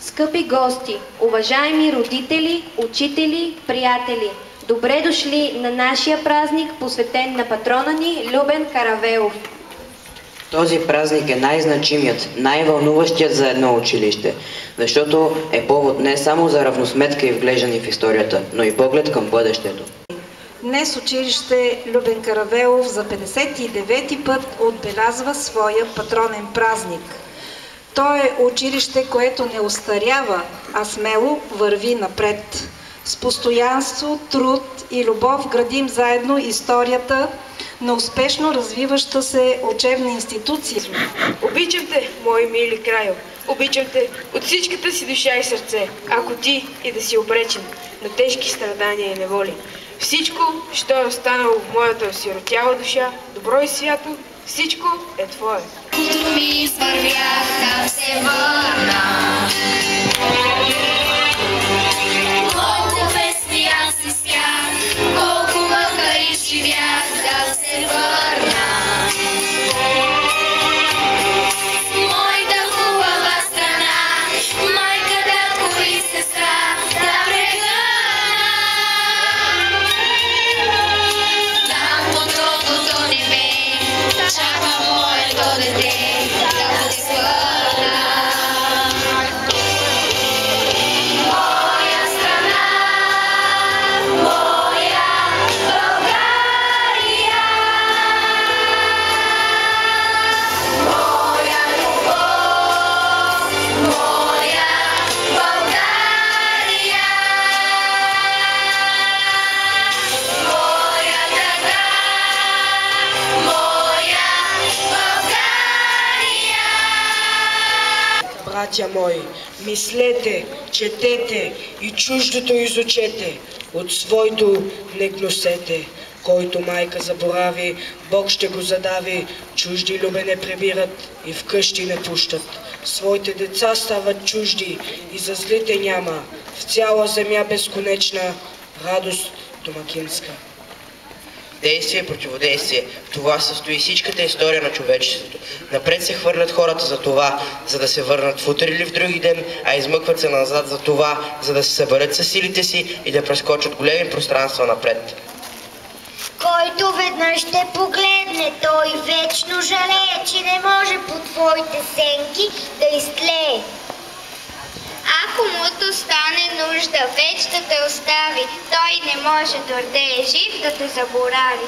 Скъпи гости, уважаеми родители, учители, приятели! Добре дошли на нашия празник, посветен на патрона ни Любен Каравелов. Този празник е най-значимият, най-вълнуващият за едно училище, защото е повод не само за равносметка и вглеждане в историята, но и поглед към бъдещето. Днес училище Любен Каравелов за 59-ти път отбелязва своя патронен празник. То е училище, което не остарява, а смело върви напред. С постоянство, труд и любов градим заедно историята на успешно развиваща се учебна институция. Обичам те, мои мили крайо, обичам те от всичката си душа и сърце, ако ти и да си обречен на тежки страдания и неволи. Всичко, що е останало в моята осиротяла душа, добро и свято, всичко е твое. Утро ми извървях, да се върна. Колко песни аз изпях, колко мъка изживях, да се върна. Моята хубава страна, майка, татко и сестра, да прегърна. Там под другото небе чака моето дете, да се върна. Моя страна, моя България, моя любов, моя България, моя дъга, моя България. Братя мои, мислете, четете и чуждото изучете, от свойто не гносете. Който майка заборави, Бог ще го задави, чужди любе не прибират и вкъщи не пущат. Своите деца стават чужди и за злите няма, в цяла земя безконечна радост домакинска. Действие и противодействие. В това състои всичката история на човечеството. Напред се хвърлят хората за това, за да се върнат в утре или в други ден, а измъкват се назад за това, за да се съберат със силите си и да прескочат големи пространства напред. Който веднъж те погледне, той вечно жалее, че не може по твоите сенки да изтлее. Ако муто стане нужда, веч да те остави, той не може дойде жив да те заборави.